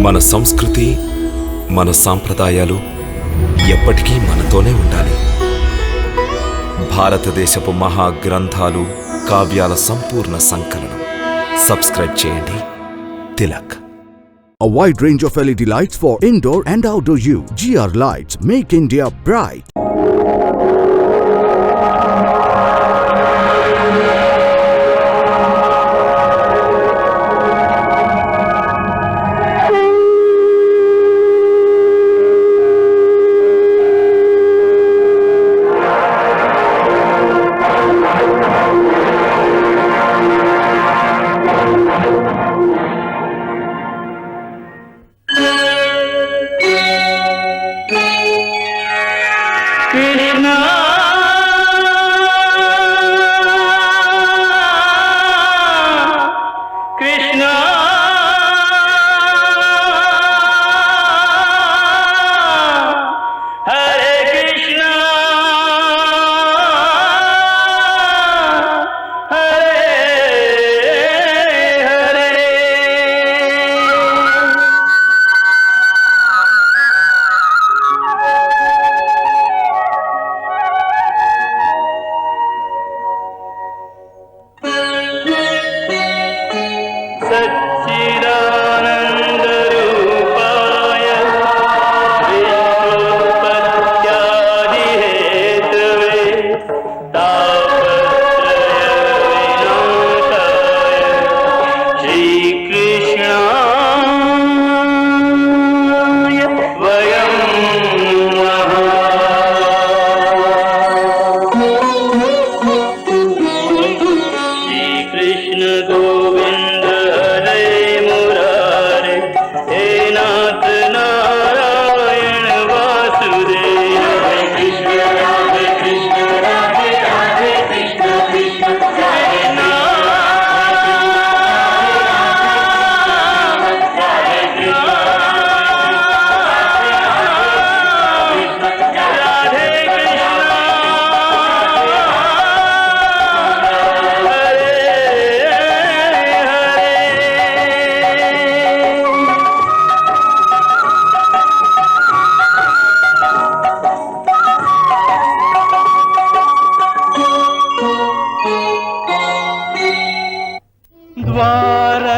మన సంస్కృతి మన సాంప్రదాయాలు ఎప్పటికీ మనతోనే ఉండాలి. భారతదేశపు మహా గ్రంథాలు కావ్యాల సంపూర్ణ సంకలనం. సబ్స్క్రైబ్ చేయండి Tilak. A wide range of LED lights for indoor and outdoor use. GR Lights make India bright.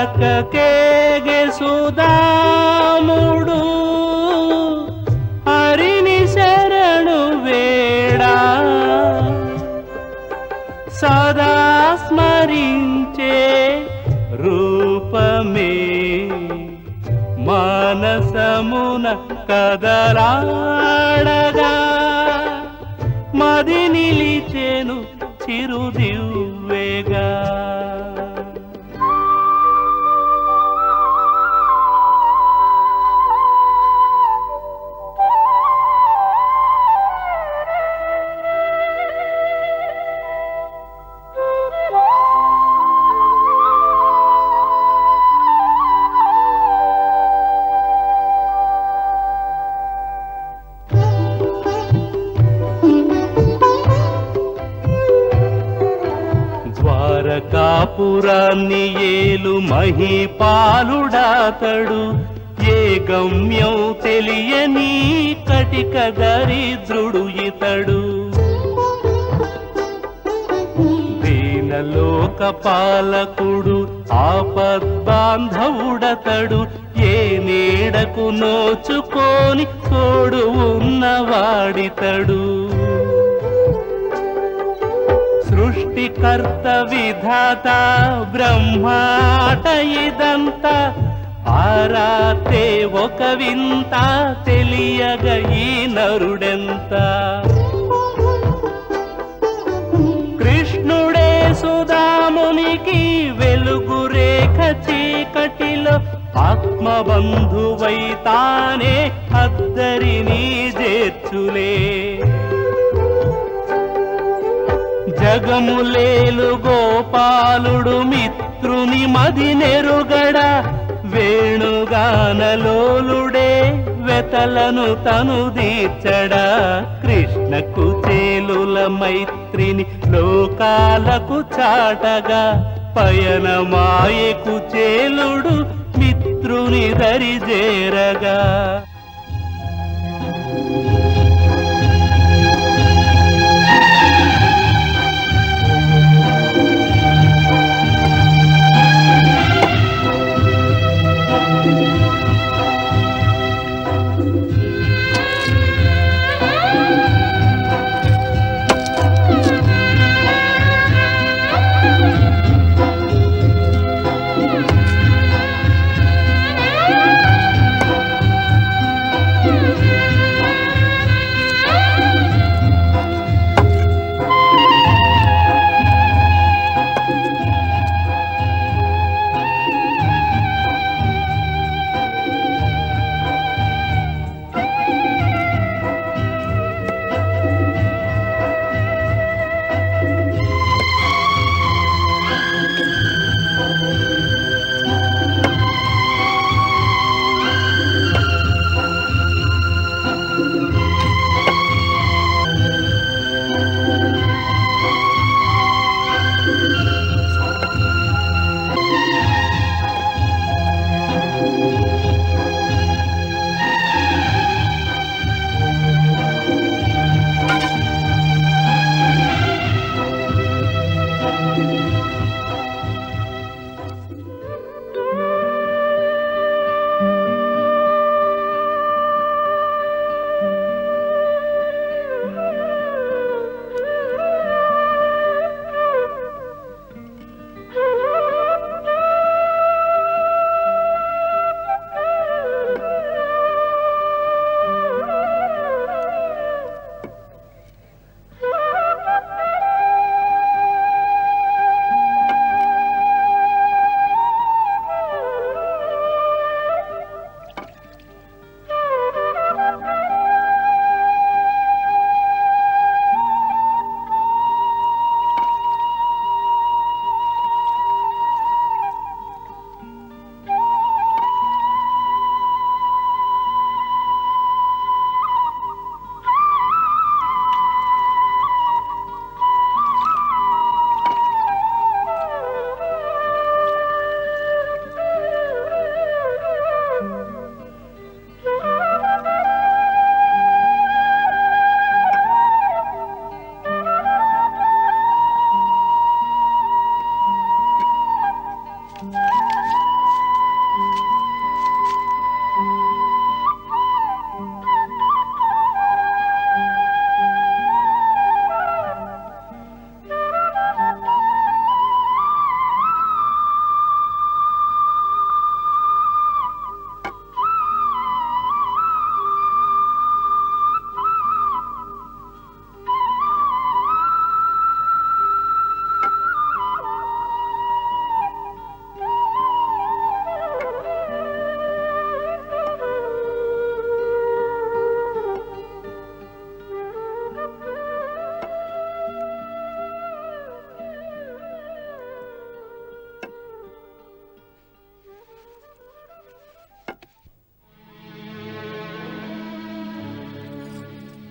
ద్వారకకేగే సుదాముడు హరిని శరణు వేడా, సదా స్మరించే రూపమే మానసమున కదలాడగా, మది నిలిచెను చిరుదివ్వెగా. ద్వారకాపురాన్ని ఏలు మహీపాలుడాతడు, ఏ గమ్యం తెలియని కటిక దరిద్రుడు ఇతడు. దీనలోక పాలకుడు ఆపద్బాంధవుడతడు, ఏ నీడకు నోచుకొని తోడు ఉన్నవాడితడు. సృష్టికర్త విధాత బ్రహ్మాట ఇదంతా, ఆరాతే ఒక వింత తెలియగ ఈ నరుడెంత. కృష్ణుడే సుదామునికి వెలుగు రేఖ చీకటిలో, ఆత్మబంధువై తానే అద్దరిని చేర్చులే. జగములేలు గోపాలుడు మిత్రుని మది నెరుగడ, వేణుగానలోలుడే వెతలను తను దీర్చడా. కృష్ణకు చేలుల మైత్రిని లోకాలకు చాటగా, పయనమాయకు చేలుడు మిత్రు మిత్రుని దరిజేరగా.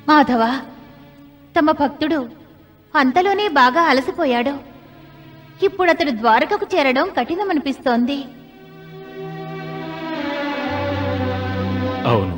మాధవ, తమ భక్తుడు అంతలోనే బాగా అలసిపోయాడు. ఇప్పుడతడు ద్వారకకు చేరడం కఠినమనిపిస్తోంది. అవును,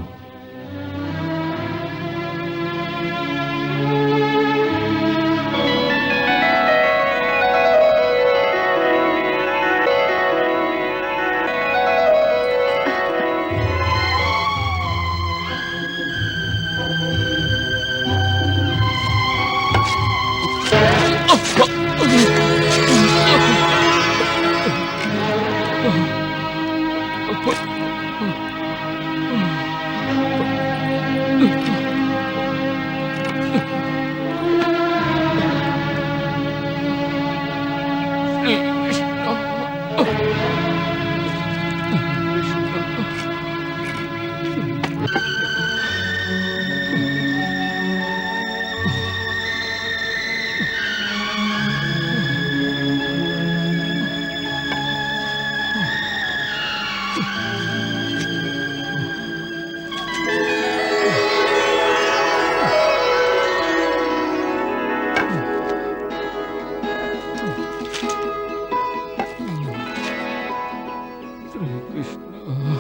శ్రీకృష్ణ.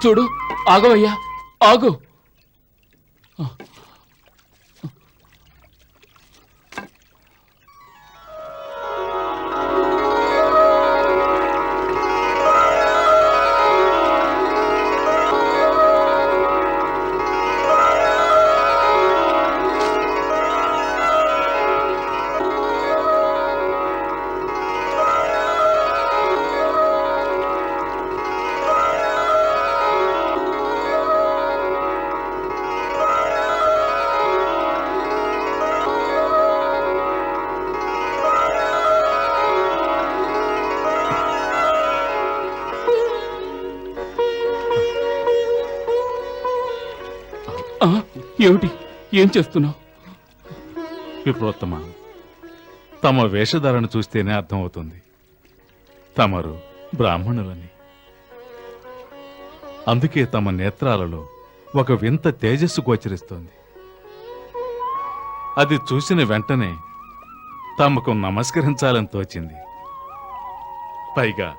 చూడు, ఆగవయ్యా, ఆగు. ఏమిటి, ఏం చేస్తున్నావు? విప్రోత్తమ, తమ వేషధారణ చూస్తేనే అర్థమవుతుంది తమరు బ్రాహ్మణులని. అందుకే తమ నేత్రాలలో ఒక వింత తేజస్సు గోచరిస్తోంది. అది చూసిన వెంటనే తమకు నమస్కరించాలని తోచింది. పైగా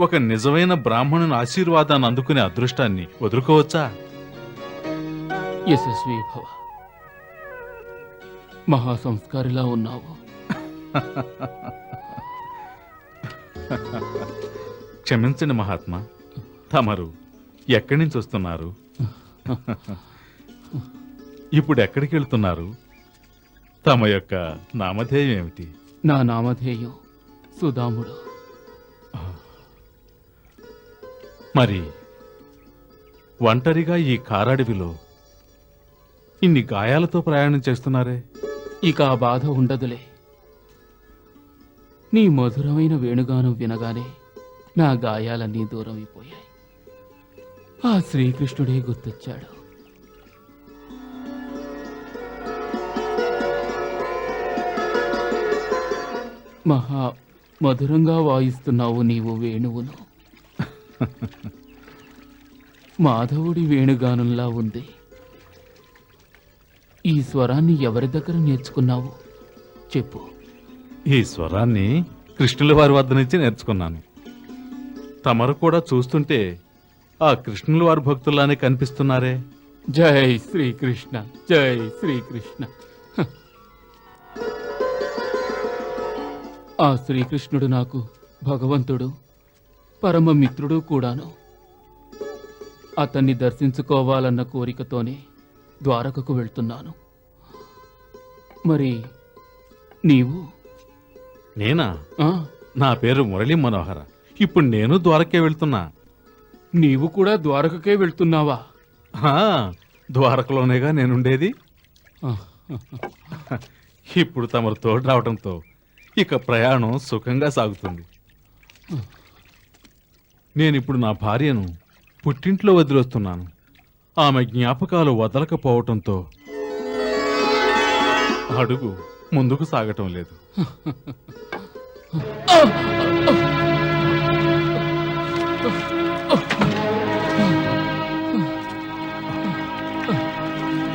ఒక నిజమైన బ్రాహ్మణుని ఆశీర్వాదాన్ని అందుకునే అదృష్టాన్ని వదులుకోవచ్చా? యశస్వీ భవ. మహాసంస్కారిలా ఉన్నావు. క్షమించండి మహాత్మా, తమరు ఎక్కడి నుంచి వస్తున్నారు? ఇప్పుడు ఎక్కడికి వెళ్తున్నారు? తమ యొక్క నామధేయం ఏమిటి? నా నామధేయం సుధాముడు. మరి ఒంటరిగా ఈ కారడవిలో ఇన్ని గాయాలతో ప్రయాణం చేస్తున్నారే? ఇక ఆ బాధ ఉండదులే. నీ మధురమైన వేణుగానం వినగానే నా గాయాలన్నీ దూరం అయిపోయాయి. ఆ శ్రీకృష్ణుడే గుర్తొచ్చాడు. మహా మధురంగా వాయిస్తున్నావు నీవు వేణువును. మాధవుడి వేణుగానంలా ఉంది. ఈ స్వరాన్ని ఎవరి దగ్గర నేర్చుకున్నావు చెప్పు. ఈ స్వరాన్ని కృష్ణుల వారి వద్ద నుంచి నేర్చుకున్నాను. తమరు కూడా చూస్తుంటే ఆ కృష్ణుల వారి భక్తుల్లానే కనిపిస్తున్నారే. జై శ్రీకృష్ణ, జై శ్రీకృష్ణ. ఆ శ్రీకృష్ణుడు నాకు భగవంతుడు, పరమ మిత్రుడు కూడాను. అతన్ని దర్శించుకోవాలన్న కోరికతోనే ద్వారకకు వెళ్తున్నాను. మరి నీవు? నేనా? ఆ, నా పేరు మురళీ మనోహర. ఇప్పుడు నేను ద్వారకే వెళ్తున్నా. నీవు కూడా ద్వారకకే వెళ్తున్నావా? ఆ, ద్వారకలోనేగా నేనుండేది. ఆ, ఇప్పుడు తమరు తోడు రావడంతో ఇక ప్రయాణం సుఖంగా సాగుతుంది. నేనిప్పుడు నా భార్యను పుట్టింట్లో వదిలేస్తున్నాను. ఆమె జ్ఞాపకాలు వదలకపోవటంతో అడుగు ముందుకు సాగటం లేదు.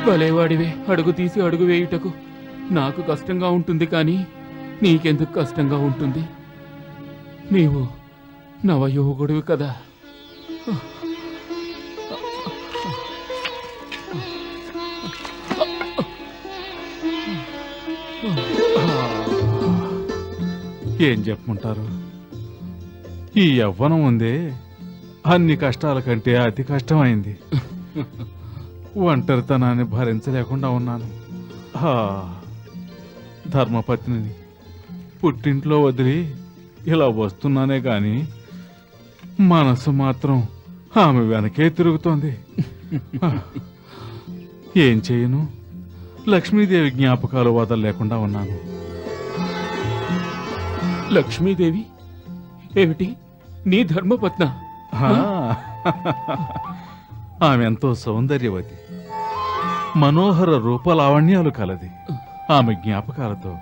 భలేవాడివే, అడుగు తీసి అడుగు వేయుటకు. నాకు కష్టంగా ఉంటుంది కానీ నీకెందుకు కష్టంగా ఉంటుంది? నీవు నవయువకుడివి కదా. ఏం చెప్పమంటారు? ఈ యవ్వనం ఉందే, అన్ని కష్టాల కంటే అతి కష్టమైంది. ఒంటరితనాన్ని భరించలేకుండా ఉన్నాను. ధర్మపత్నిని పుట్టింట్లో వదిలి ఇలా వస్తున్నానే గాని మనసు మాత్రం ఆమె వెనకే తిరుగుతోంది. ఏం చేయను? లక్ష్మీదేవి జ్ఞాపకాలు వదలలేకుండా ఉన్నాను. లక్ష్మీదేవి ఏమిటి? నీ ధర్మపత్న? ఆమె ఎంతో సౌందర్యవతి, మనోహర రూపలావణ్యాలు కలది. ఆమె జ్ఞాపకాలతో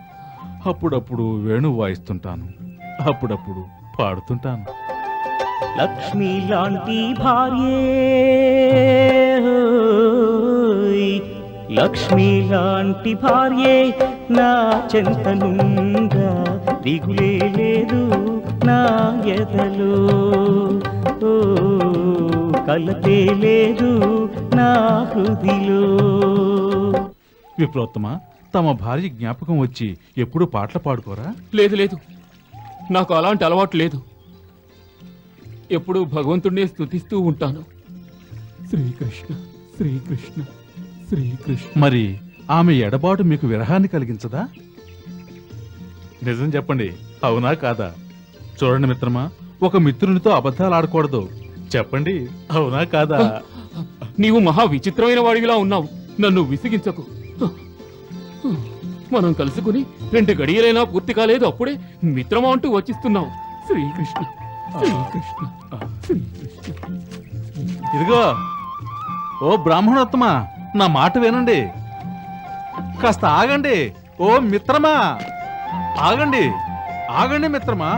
అప్పుడప్పుడు వేణు వాయిస్తుంటాను, అప్పుడప్పుడు పాడుతుంటాను. లక్ష్మి లాంటి భార్యే, లక్ష్మి లాంటి భార్యే నా చెంతనుండా దిగులే లేదు నా ఎదలో. కలతే లేదు నా హృదిలో. విప్రోత్తమ, తమ భార్య జ్ఞాపకం వచ్చి ఎప్పుడు పాటలు పాడుకోరా? లేదు లేదు, నాకు అలాంటి అలవాటు లేదు. ఎప్పుడూ భగవంతుడినే స్తుతిస్తూ ఉంటాను. శ్రీకృష్ణ శ్రీకృష్ణ శ్రీకృష్ణ. మరి ఆమె ఎడబాటు మీకు విరహాన్ని కలిగించదా? నిజం చెప్పండి, అవునా కాదా? చూడండి మిత్రమా, ఒక మిత్రునితో అబద్ధాలు ఆడకూడదు. చెప్పండి, అవునా కాదా? నీవు మహా విచిత్రమైన వాడివిలా ఉన్నావు. నన్ను విసిగించకు. మనం కలుసుకుని 2 గడియలైనా పూర్తి కాలేదు, అప్పుడే మిత్రమా అంటూ వచ్చిస్తున్నావు. శ్రీకృష్ణ శ్రీకృష్ణ శ్రీకృష్ణ. ఇదిగో ఓ బ్రాహ్మణోత్తమా, నా మాట వినండి. కాస్త ఆగండి. ఓ మిత్రమా, ఆగండి ఆగండి మిత్రమా.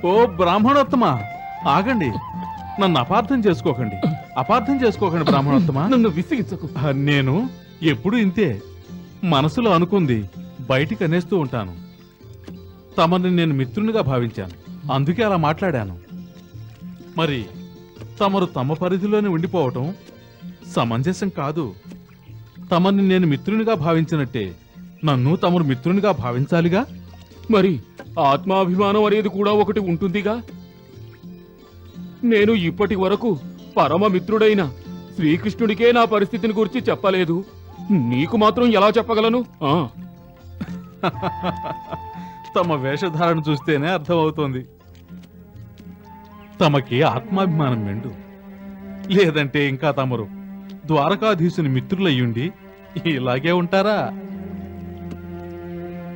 ఓ బ్రాహ్మణోత్తమా, ఆగండి. నన్ను అపార్థం చేసుకోకండి, అపార్థం చేసుకోకండి బ్రాహ్మణోత్తమా. నన్ను విసిగించకు. నేను ఎప్పుడు ఇంతే, మనసులో అనుకుంది బయటికి అనేస్తూ ఉంటాను. తమని నేను మిత్రునిగా భావించాను, అందుకే అలా మాట్లాడాను. మరి తమరు తమ పరిధిలోనే ఉండిపోవటం సమంజసం కాదు. తమని నేను మిత్రునిగా భావించినట్టే నన్ను తమరు మిత్రునిగా భావించాలిగా. మరి ఆత్మాభిమానం అనేది కూడా ఒకటి ఉంటుందిగా. నేను ఇప్పటి వరకు పరమ మిత్రుడైన శ్రీకృష్ణుడికే నా పరిస్థితిని గురించి చెప్పలేదు. నీకు మాత్రం ఎలా చెప్పగలను? తమ వేషధారణ చూస్తేనే అర్థమవుతోంది. తమకి ఆత్మాభిమానం మెండు. లేదంటే ఇంకా తమరు ద్వారకాధీశుని మిత్రులయ్యుండి ఇలాగే ఉంటారా?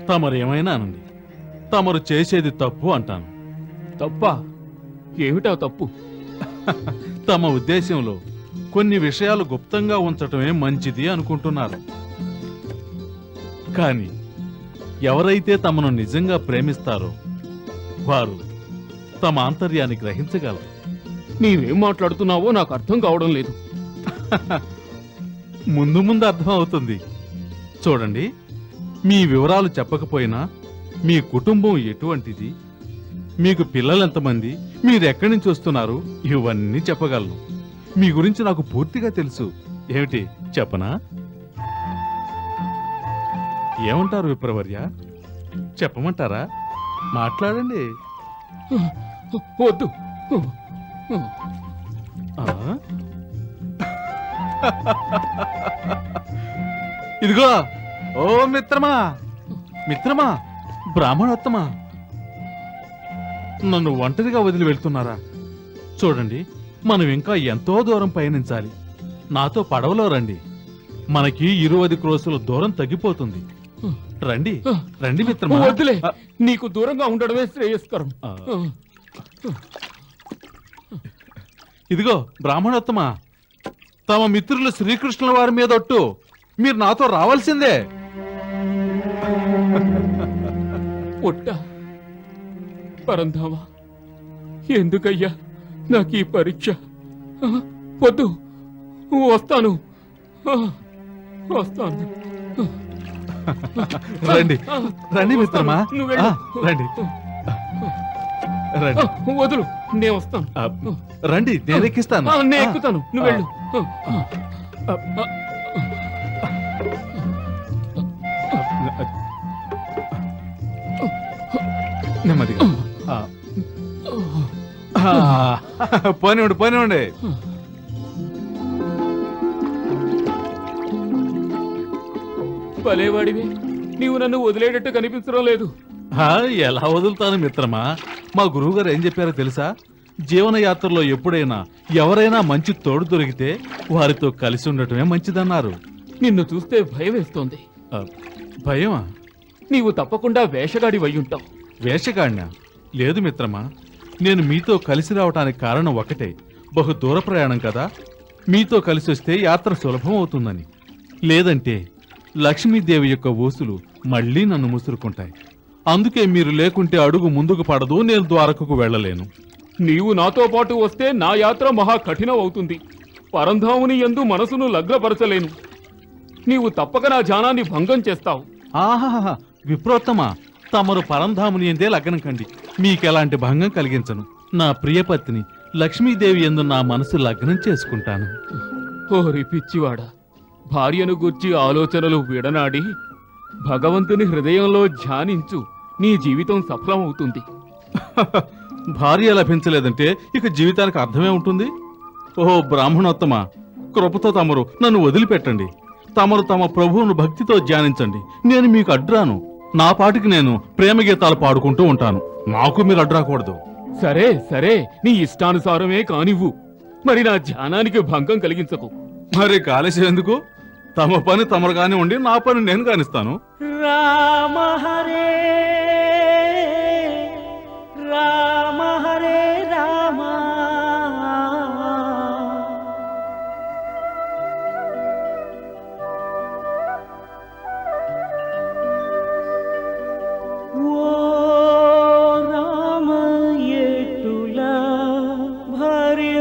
తమరేమైనా అనండి, తమరు చేసేది తప్పు అంటాను. తప్పా? ఏమిటా తప్పు? తమ ఉద్దేశంలో కొన్ని విషయాలు గుప్తంగా ఉంచటమే మంచిది అనుకుంటున్నారు. కానీ ఎవరైతే తమను నిజంగా ప్రేమిస్తారో వారు తమ ఆంతర్యాన్ని గ్రహించగలరు. నీవేం మాట్లాడుతున్నావో నాకు అర్థం కావడం లేదు. ముందు ముందు అర్థం అవుతుంది. చూడండి, మీ వివరాలు చెప్పకపోయినా మీ కుటుంబం ఎటువంటిది, మీకు పిల్లలు ఎంతమంది, మీరు ఎక్కడి నుంచి వస్తున్నారు, ఇవన్నీ చెప్పగలను. మీ గురించి నాకు పూర్తిగా తెలుసు. ఏమిటి చెప్పనా? ఏమంటారు విప్రవర్య? చెప్పమంటారా? మాట్లాడండి. వద్దు. ఆ? ఇదిగో ఓ మిత్రమా, మిత్రమా, బ్రాహ్మణోత్తమా, నన్ను ఒంటరిగా వదిలి వెళ్తున్నారా? చూడండి, మనం ఇంకా ఎంతో దూరం పయనించాలి. నాతో పడవలో రండి. మనకి 20 క్రోసుల దూరం తగ్గిపోతుంది. రండి రండి మిత్రమా. వద్దులే, నీకు దూరంగా ఉండడమే శ్రేయస్కరం. ఇదిగో బ్రాహ్మణోత్తమా, తమ మిత్రులు శ్రీకృష్ణుల వారి మీద ఒట్టు, మీరు నాతో రావాల్సిందే. పొట్ట పరంధామా, ఎందుకయ్యా నాకు ఈ పరీక్ష? వద్దు, వస్తాను వస్తాను. రండి రండి మిత్రమా. నువ్వు వెళ్ళు. రండి రండి. వదులు, నేను వస్తాను. రండి, నేను ఎక్కిస్తాను. నేను ఎక్కుతాను, నువ్వు వెళ్ళు. నెమ్మదిగా. పోనివ్వండి పోనివ్వండి. భలేవాడివి, నీవు నన్ను వదిలేటట్టు కనిపించడం లేదు. ఎలా వదులుతాను మిత్రమా? మా గురువుగారు ఏం చెప్పారో తెలుసా? జీవనయాత్రలో ఎప్పుడైనా ఎవరైనా మంచి తోడు దొరికితే వారితో కలిసి ఉండటమే మంచిదన్నారు. నిన్ను చూస్తే భయం వేస్తోంది. భయమా? నీవు తప్పకుండా వేషగాడి ఉంటావు. వేషగాడినా? లేదు మిత్రమా, నేను మీతో కలిసి రావటానికి కారణం ఒకటే. బహు దూర ప్రయాణం కదా, మీతో కలిసి వస్తే యాత్ర సులభం అవుతుందని. లేదంటే లక్ష్మీదేవి యొక్క ఊసులు మళ్ళీ నన్ను ముసురుకుంటాయి. అందుకే మీరు లేకుంటే అడుగు ముందుకు పడదు, నేను ద్వారకకు వెళ్ళలేను. నీవు నాతో పాటు వస్తే నా యాత్ర మహా కఠినం అవుతుంది. పరంధాముని యందు మనసును లగ్నపరచలేను. నీవు తప్పక నా ధ్యానాన్ని భంగం చేస్తావు. ఆహాహా, విప్రోత్తమా, తమరు పరంధాముని ఎందే లగ్నం కండి, మీకెలాంటి భంగం కలిగించను. నా ప్రియపత్ని లక్ష్మీదేవి యందు నా మనసు లగ్నం చేసుకుంటాను. ఓరి పిచ్చివాడా, భార్యను గూర్చి ఆలోచనలు విడనాడి భగవంతుని హృదయంలో ధ్యానించు, నీ జీవితం సఫలమవుతుంది. భార్య లభించలేదంటే ఇక జీవితానికి అర్థమే ఉంటుంది. ఓహో బ్రాహ్మణోత్తమ, కృపతో తమరు నన్ను వదిలిపెట్టండి. తమరు తమ ప్రభువును భక్తితో ధ్యానించండి. నేను మీకు అడ్రాను. నా పాటికి నేను ప్రేమ గీతాలు పాడుకుంటూ ఉంటాను. నాకు మీరు అడ్రాకూడదు. సరే సరే, నీ ఇష్టానుసారమే కానివ్వు. మరి నా ధ్యానానికి భంగం కలిగించకు. మరి కాలేశం ఎందుకు? తమ పని తమరు కానివ్వండి, నా పని నేను కానిస్తాను. రామ హరే రామ హరే రామ ఓ రామ ఎటులా భరించను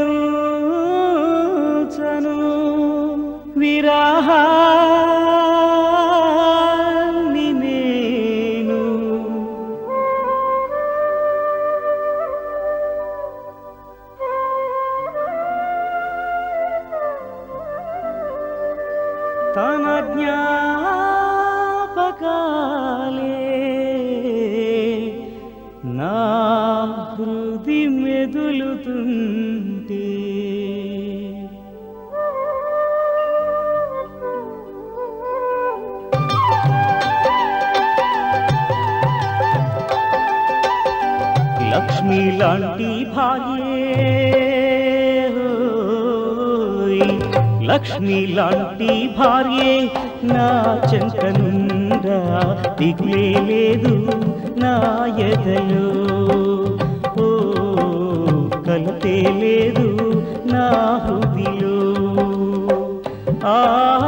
విరహాన్ని నేను తన జ్ఞాపకాలే నా హృది మెదులుతుంటే లక్ష్మి లాంటి భార్యే లక్ష్మి లాంటి భార్యే నా చెంతనుండా దిగులే లేదు నా ఎదలో ఓ కలతే లేదు నా హృదిలో ఆ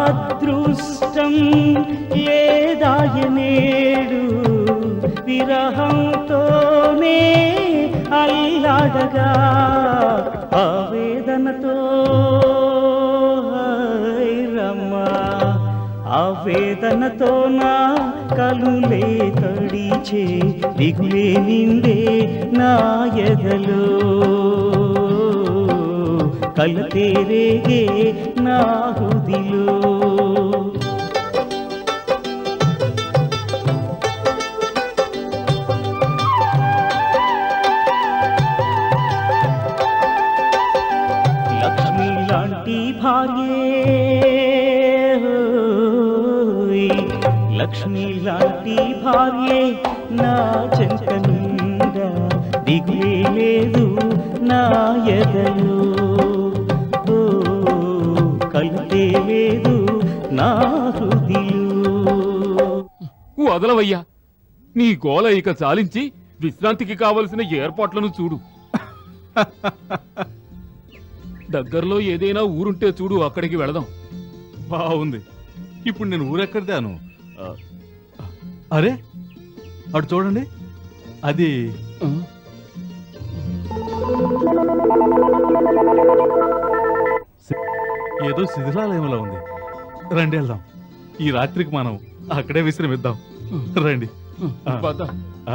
అదృష్టం లేదాయనేడు విరహంతోనే అల్లాడగా ఆవేదనతో రమ్మా ఆవేదనతో నా కలులే తడిచే దిగులే నిండే నా ఎదలో కలతే రేగే నా హృదిలో లక్ష్మి లాంటి భార్యే లక్ష్మి లాంటి భార్యే నా చెంత నిండా దిగులే లేదు నా ఎదలో ఓ కలతే లేదు నా హృదిలో వదలవయ్యా, నీ గోల ఇక చాలించి విశ్రాంతికి కావలసిన ఏర్పాట్లను చూడు. దగ్గరలో ఏదైనా ఊరుంటే చూడు, అక్కడికి వెళదాం. బాగుంది. ఇప్పుడు నేను ఊరెక్కడిదాను? అరే అటు చూడండి, అది ఏదో శిథిలాలయంలో ఉంది. రండి వెళ్దాం. ఈ రాత్రికి మనం అక్కడే విశ్రమిద్దాం. రండి. పద.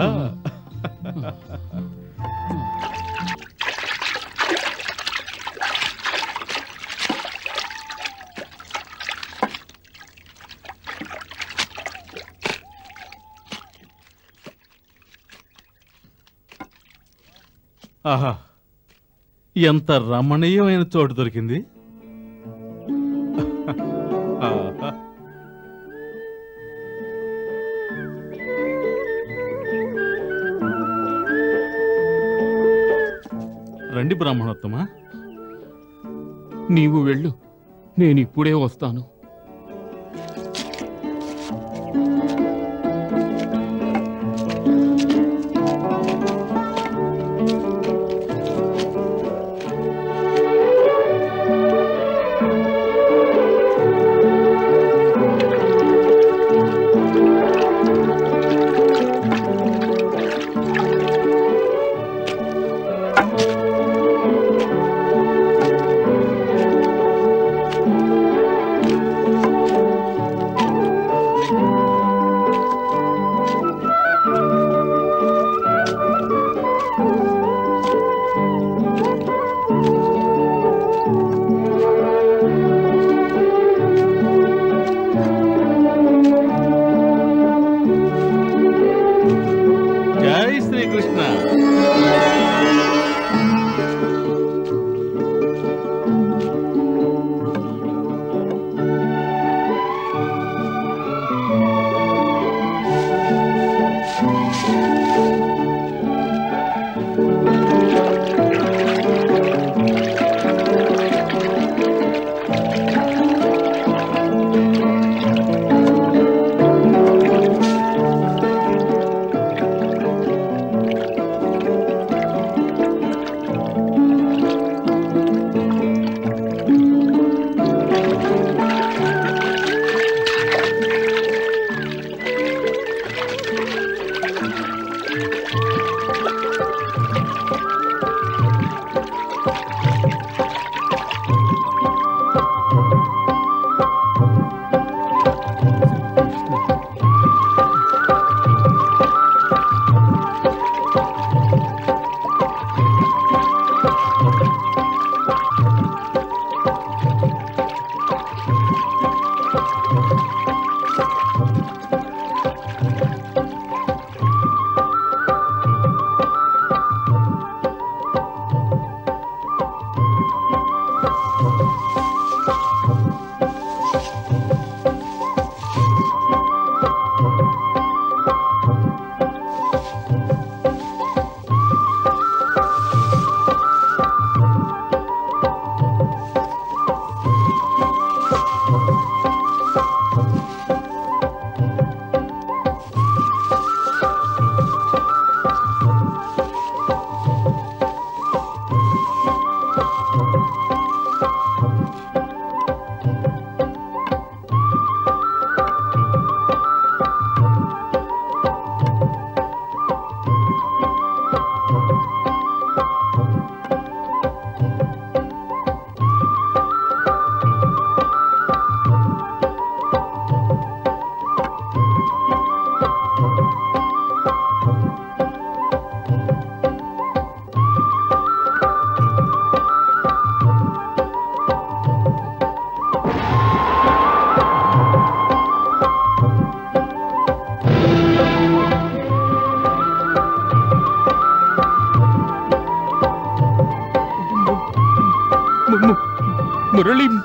ఆ. ఆహా, ఎంత రమణీయమైన చోటు దొరికింది. ఆహా. రండి బ్రాహ్మణోత్తమా. నీవు వెళ్ళు, నేనిప్పుడే వస్తాను.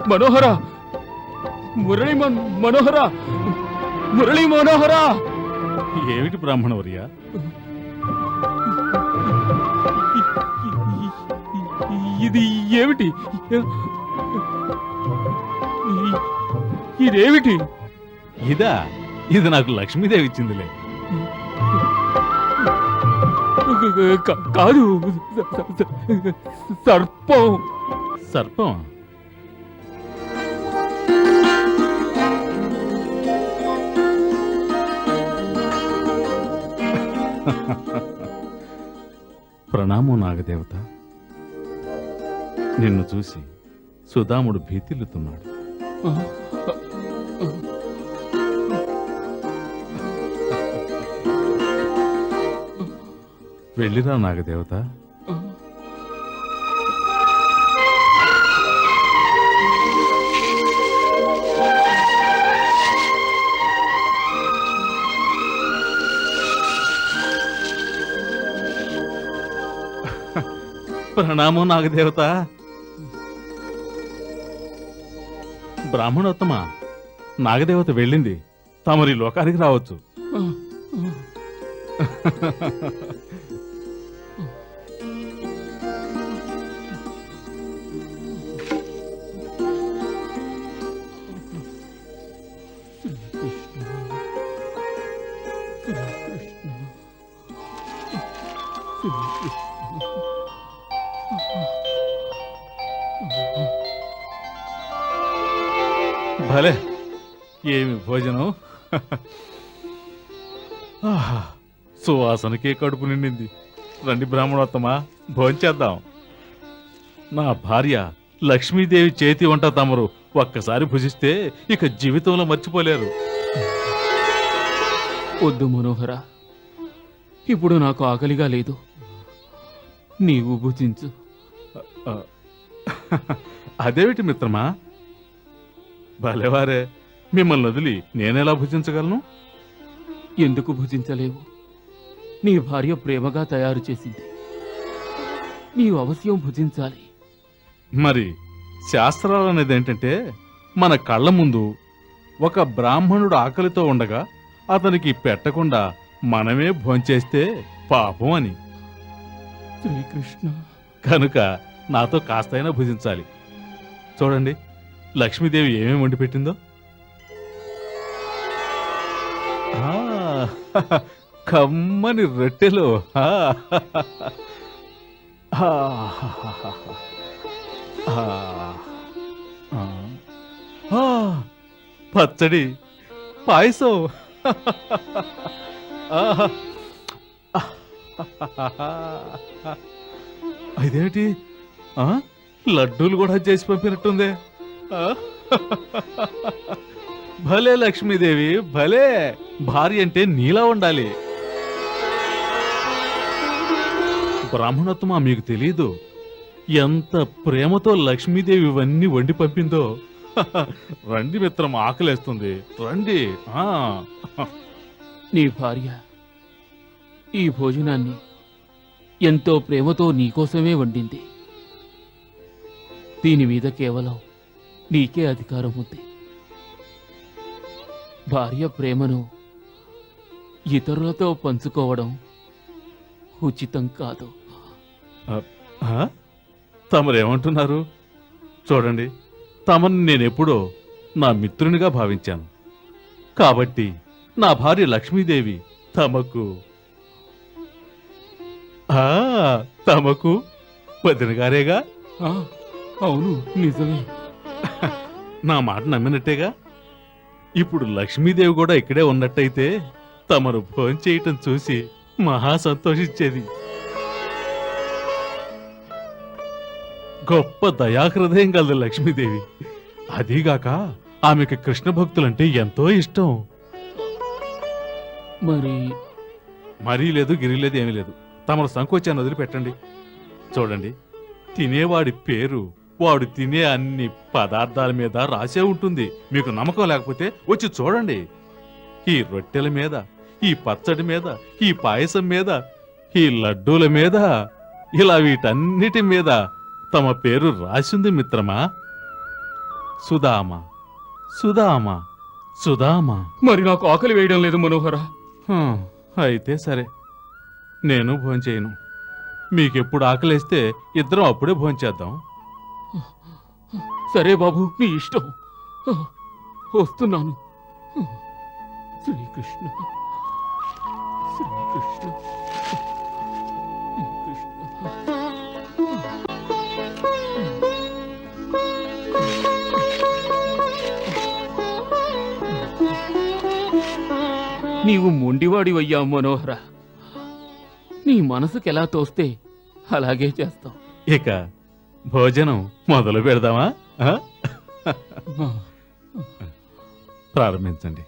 మనోహర, మురళి మనోహర, మురళి మనోహర. ఏమిటి బ్రాహ్మణవర్య? ఇది ఏమిటి? ఇదేమిటి? ఇదా? ఇది నాకు లక్ష్మీదేవి ఇచ్చిందిలే. కాదు, సర్పం. సర్పం? ప్రణామం నాగదేవత. నిన్ను చూసి సుధాముడు భీతిల్లుతున్నాడు. వెళ్ళిరా నాగదేవత. ప్రణామం నాగదేవత. బ్రాహ్మణోత్తమ, నాగదేవత వెళ్ళింది. తమరి లోకానికి రావచ్చు. భలే, ఏమి భోజనం! ఆహా, సువాసనకే కడుపు నిండింది. రండి బ్రాహ్మణోత్తమ, భోంచేద్దాం. నా భార్య లక్ష్మీదేవి చేతి వంట తమరు ఒక్కసారి భుజిస్తే ఇక జీవితంలో మర్చిపోలేరు. వద్దు మనోహర, ఇప్పుడు నాకు ఆకలిగా లేదు. నీవు భుజించు. అదేమిటి మిత్రమా? భలేవారే, మిమ్మల్ని వదిలి నేనెలా భుజించగలను? ఎందుకు భుజించలేవు? నీ భార్య ప్రేమగా తయారు చేసింది. నీవు అవశ్యం భుజించాలి. మరి శాస్త్రాలు అనేది ఏంటంటే, మన కళ్ళ ముందు ఒక బ్రాహ్మణుడు ఆకలితో ఉండగా అతనికి పెట్టకుండా మనమే భోంచేస్తే పాపం అని. శ్రీకృష్ణ, కనుక నాతో కాస్తైనా భుజించాలి. చూడండి, లక్ష్మీదేవి ఏమేమి వండి పెట్టిందో. కమ్మని రొట్టెలు, పచ్చడి, పాయసం, ఇదేమిటి? లడ్డూలు కూడా చేసి పంపినట్టుందే. భలే లక్ష్మీదేవి, భలే! భార్య అంటే నీలా ఉండాలి. బ్రాహ్మణోత్తమ, మీకు తెలీదు ఎంత ప్రేమతో లక్ష్మీదేవి ఇవన్నీ వండి పంపిందో. రండి మిత్రం, ఆకలేస్తుంది, రండి. నీ భార్య ఈ భోజనాన్ని ఎంతో ప్రేమతో నీకోసమే వండింది. దీని మీద కేవలం నీకే అధికారం ఉంది. భార్య ప్రేమను ఇతరులతో పంచుకోవడం ఉచితం కాదు. తమరేమంటున్నారు? చూడండి, తమను నేనెప్పుడో నా మిత్రునిగా భావించాను. కాబట్టి నా భార్య లక్ష్మీదేవి తమకు తమకు వదినగారేగా. అవును, నిజమే. నా మాట నమ్మినట్టేగా. ఇప్పుడు లక్ష్మీదేవి కూడా ఇక్కడే ఉన్నట్టయితే తమరు భోంచేయటం చూసి మహా సంతోషించేది. గొప్ప దయాహృదయం కలదు లక్ష్మీదేవి. అదీగాక ఆమెకు కృష్ణ భక్తులంటే ఎంతో ఇష్టం. మరీ లేదు, గిరి లేదు, ఏమీ లేదు. తమరు సంకోచాన్ని వదిలిపెట్టండి. చూడండి, తినేవాడి పేరు వాడు తినే అన్ని పదార్థాల మీద రాసే ఉంటుంది. మీకు నమ్మకం లేకపోతే వచ్చి చూడండి. ఈ రొట్టెల మీద, ఈ పచ్చడి మీద, ఈ పాయసం మీద, ఈ లడ్డూల మీద, ఇలా వీటన్నిటి మీద తమ పేరు రాసింది మిత్రమా. సుధామ సుధామ సుధామ. మరి నాకు ఆకలి వేయడం లేదు మనోహర. అయితే సరే, నేను భోంచేయను. మీకెప్పుడు ఆకలేస్తే ఇద్దరం అప్పుడే భోంచేద్దాం. సరే బాబు, నీ ఇష్టం. వస్తున్నాను. శ్రీకృష్ణ శ్రీకృష్ణ శ్రీకృష్ణ. నీవు మొండివాడివయ్యా మనోహర. నీ మనసుకెలా తోస్తే అలాగే చేస్తావు. ఇక భోజనం మొదలు పెడదామా? ప్రారంభించండి.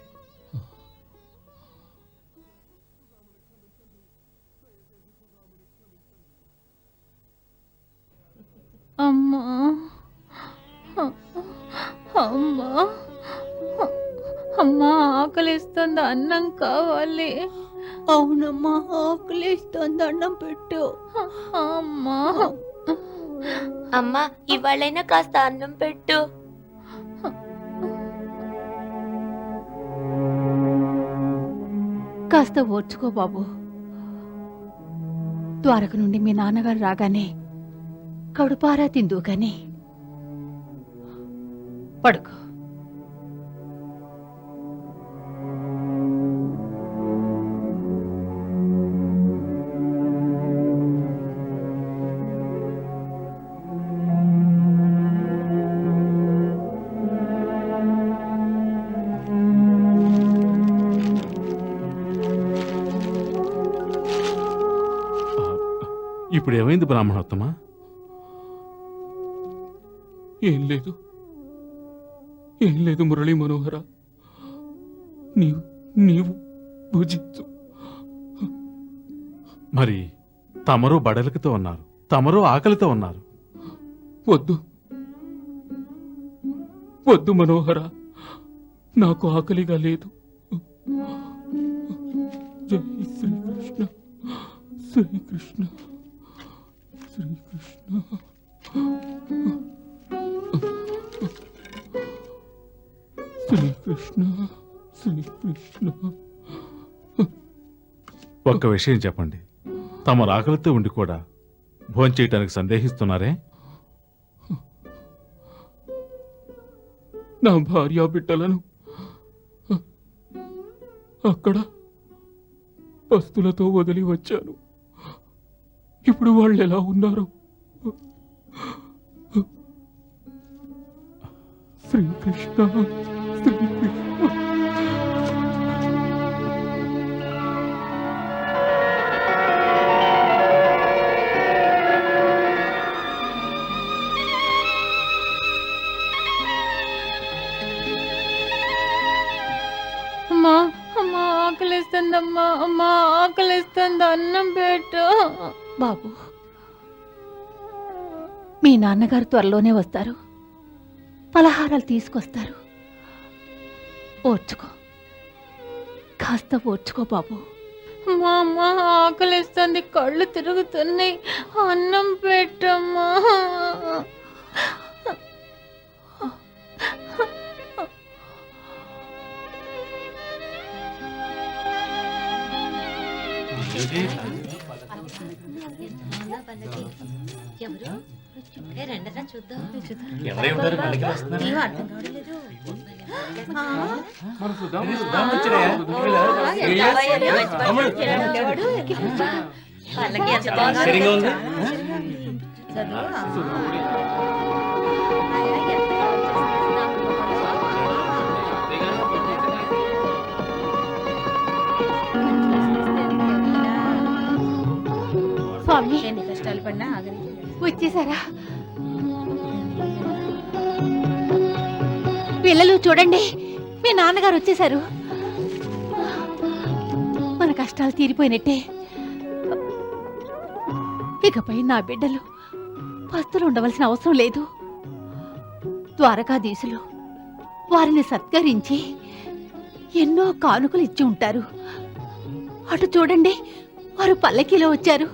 అమ్మా అమ్మా అమ్మా, ఆకలిస్తుంది, అన్నం కావాలి. అవునమ్మా, ఆకలిస్తుంది, అన్నం పెట్టు. అమ్మా అమ్మా, ఇవాళైనా కాస్త అన్నం పెట్టు. కాస్త ఓర్చుకో బాబు. ద్వారక నుండి మీ నాన్నగారు రాగానే కడుపారా తిందు కానీ పడుకో. ఇప్పుడు ఏమైంది బ్రాహ్మణోత్తమా? ఏం లేదు, ఏం లేదు మురళీ మనోహర. నీవు భుజించు. మరి తమరు బడలికతో ఉన్నారు, తమరు ఆకలితో ఉన్నారు. వద్దు వద్దు మనోహర, నాకు ఆకలిగా లేదు. జై శ్రీకృష్ణ శ్రీకృష్ణ శ్రీకృష్ణ. శ్రీకృష్ణ శ్రీకృష్ణ. ఒక్క విషయం చెప్పండి, తమరు ఆకలితో ఉండి కూడా భోంచేయటానికి సందేహిస్తున్నారే? నా భార్యా బిడ్డలను అక్కడ పస్తులతో వదిలి వచ్చాను. ఇప్పుడు వాళ్ళు ఎలా ఉన్నారు? శ్రీకృష్ణ శ్రీకృష్ణ. అమ్మా అమ్మా, ఆకలిస్తుందమ్మా. అమ్మా, ఆకలిస్తుంది, అన్నం పెట్టు. బాబు, మీ నాన్నగారు త్వరలోనే వస్తారు, పలహారాలు తీసుకొస్తారు. ఓర్చుకో, కాస్త ఓర్చుకో బాబు. అమ్మా అమ్మా, ఆకలిస్తుంది, కళ్ళు తిరుగుతున్నాయి, అన్నం పెట్టమ్మా. స్వామి, ఎన్ని కష్టాలు పడినా వచ్చేసారా? పిల్లలు చూడండి, మీ నాన్నగారు వచ్చేసారు. మన కష్టాలు తీరిపోయినట్టే. ఇకపై నా బిడ్డలు పస్తులు ఉండవలసిన అవసరం లేదు. ద్వారకాధీశులు వారిని సత్కరించి ఎన్నో కానుకలు ఇచ్చి ఉంటారు. అటు చూడండి, వారు పల్లకీలో వచ్చారు.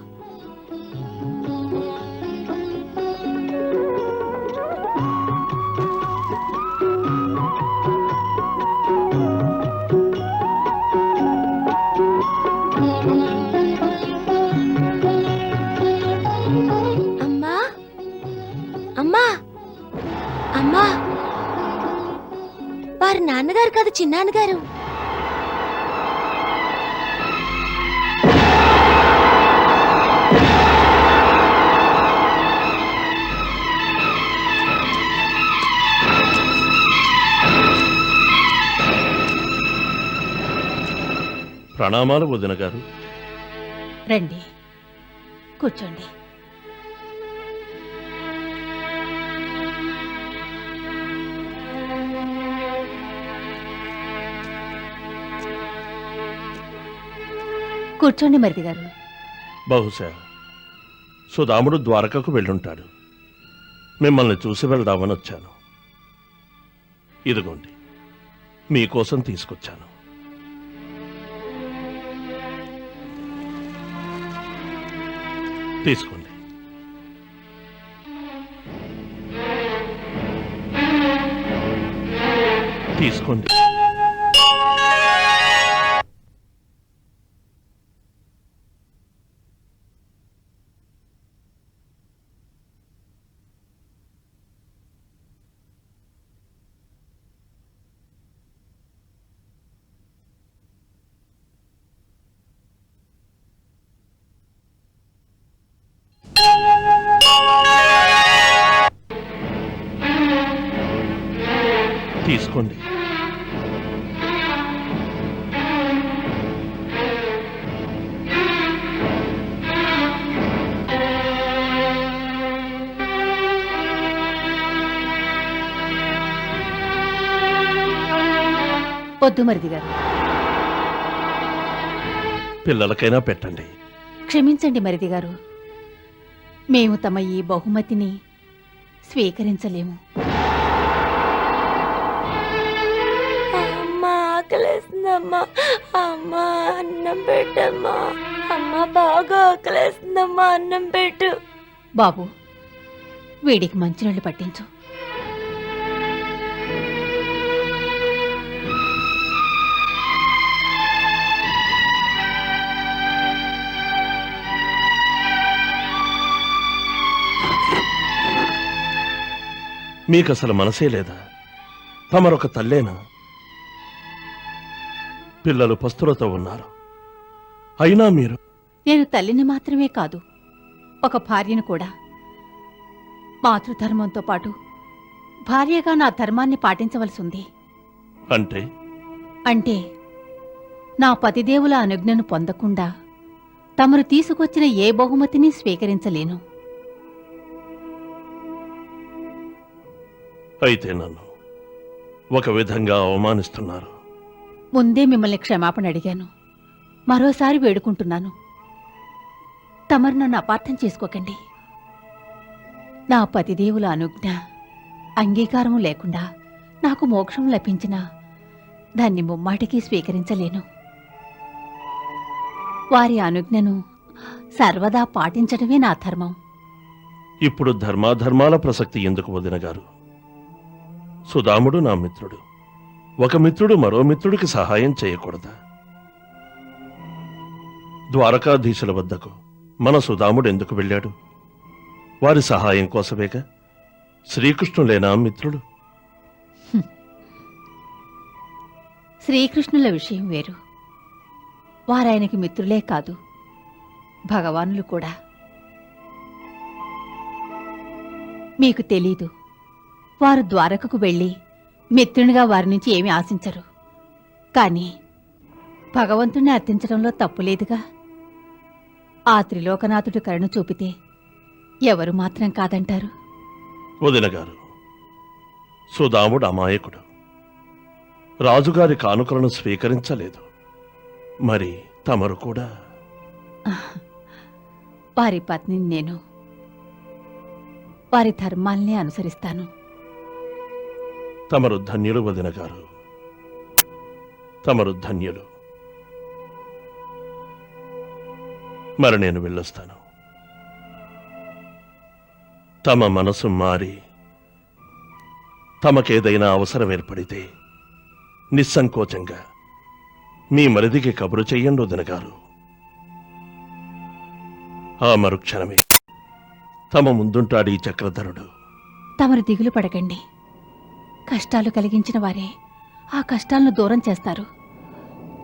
చిన్నాన్నగారు. ప్రణామాలు వదిన గారు. రండి, కూర్చోండి. కూర్చోండి మరిది గారు. బహుశా సుధాముడు ద్వారకకు వెళ్ళుంటాడు. మిమ్మల్ని చూసి వెళ్దామని వచ్చాను. ఇదిగోండి, మీకోసం తీసుకొచ్చాను. తీసుకోండి. తీసుకోండి. తీసుకోండి. వద్దు మరిది గారు. పిల్లలకైనా పెట్టండి. క్షమించండి మరిది గారు, మేము తమ ఈ బహుమతిని స్వీకరించలేము. అమ్మా ఆకలేస్తుందమ్మా. అమ్మా అన్నం పెట్టమ్మా. అమ్మా బాగా ఆకలేస్తుందమ్మా, అన్నం పెట్టు. బాబు, వీడికి మంచినీళ్ళు పట్టించు. మీకసలు మనసే లేదా? తమరొక తల్లేనా? పిల్లలు పస్తులతో ఉన్నారు. అయినా మీరు... నేను తల్లిని మాత్రమే కాదు, ఒక భార్యను కూడా. మాతృధర్మంతో పాటు భార్యగా నా ధర్మాన్ని పాటించవలసి ఉంది. అంటే అంటే నా పతిదేవుల అనుజ్ఞను పొందకుండా తమరు తీసుకొచ్చిన ఏ బహుమతిని స్వీకరించలేను. అయితే నన్ను ఒక విధంగా అవమానిస్తున్నారు. ముందే మిమ్మల్ని క్షమాపణ అడిగాను, మరోసారి వేడుకుంటున్నాను. తమరు నన్ను అపార్థం చేసుకోకండి. నా పతిదేవుల అనుజ్ఞ, అంగీకారము లేకుండా నాకు మోక్షం లభించినా దాన్ని ముమ్మాటికి స్వీకరించలేను. వారి అనుజ్ఞను సర్వదా పాటించడమే నా ధర్మం. ఇప్పుడు ధర్మాధర్మాల ప్రసక్తి ఎందుకు వదిన గారు? సుధాముడు నా మిత్రుడు. ఒక మిత్రుడు మరో మిత్రుడికి సహాయం చేయకూడదా? ద్వారకాధీశుల వద్దకు మన సుధాముడు ఎందుకు వెళ్ళాడు? వారి సహాయం కోసమేగా. శ్రీకృష్ణులేనా మిత్రుడు? శ్రీకృష్ణుల విషయం వేరు. వారాయనకి మిత్రులే కాదు, భగవానులు కూడా. మీకు తెలీదు, వారు ద్వారకకు వెళ్ళి మిత్రునిగా వారి నుంచి ఏమీ ఆశించరు. కానీ భగవంతుణ్ణి అర్థించడంలో తప్పులేదుగా. ఆ త్రిలోకనాథుడు కరుణ చూపితే ఎవరు మాత్రం కాదంటారు? వదిన గారు, సుధాముడు అమాయకుడు. రాజుగారి కానుకలను స్వీకరించలేదు. మరి తమరు కూడా? వారి పత్నిని నేను. వారి ధర్మాల్ని అనుసరిస్తాను. తమరు ధన్యులు వదిన గారు, తమరు ధన్యులు. మరి నేను వెళ్ళొస్తాను. తమ మనసు మారి తమకేదైనా అవసరం ఏర్పడితే నిస్సంకోచంగా మీ మరిదికి కబురు చెయ్యండి వదిన గారు. ఆ మరుక్షణమే తమ ముందుంటాడు ఈ చక్రధరుడు. తమరు దిగులు పడకండి. కష్టాలు కలిగించిన వారే ఆ కష్టాలను దూరం చేస్తారు.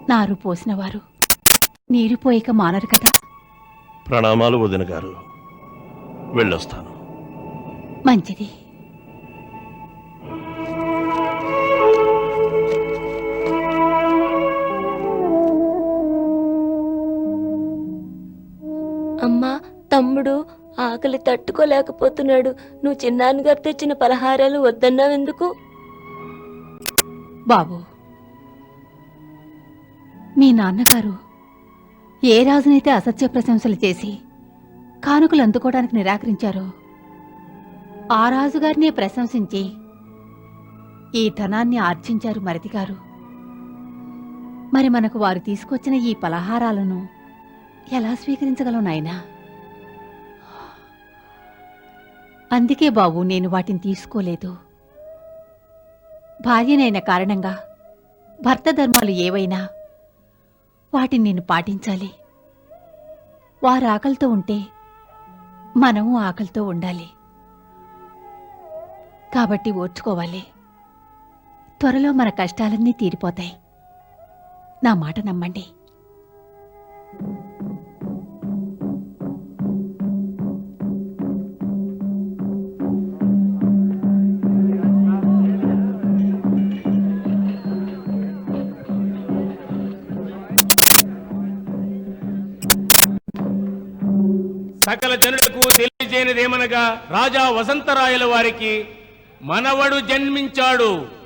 నారు పోసినవారు నీరు పోయక మానరు కదా. ప్రణామాలు వదిన గారు. వెళ్ళొస్తాను. మంచిది. అమ్మా, తమ్ముడు ఆకలి తట్టుకోలేకపోతున్నాడు. నువ్వు చిన్నాన్నగారు తెచ్చిన పలహారాలు వద్దన్నావెందుకు? బాబు, మీ నాన్నగారు ఏ రాజునైతే అసత్య ప్రశంసలు చేసి కానుకలు అందుకోవడానికి నిరాకరించారో ఆ రాజుగారినే ప్రశంసించి ఈ ధనాన్ని ఆర్జించారు మరిదిగారు. మరి మనకు వారు తీసుకొచ్చిన ఈ పలహారాలను ఎలా స్వీకరించగలం నాయనా? అందుకే బాబు నేను వాటిని తీసుకోలేదు. భార్యనైన కారణంగా భర్త ధర్మాలు ఏవైనా వాటిని నేను పాటించాలి. వారు ఆకలితో ఉంటే మనము ఆకలితో ఉండాలి. కాబట్టి ఓర్చుకోవాలి. త్వరలో మన కష్టాలన్నీ తీరిపోతాయి. నా మాట నమ్మండి. సకల జనులకు తెలియజేయనిదేమనగా రాజా వసంతరాయల వారికి మనవడు జన్మించాడు.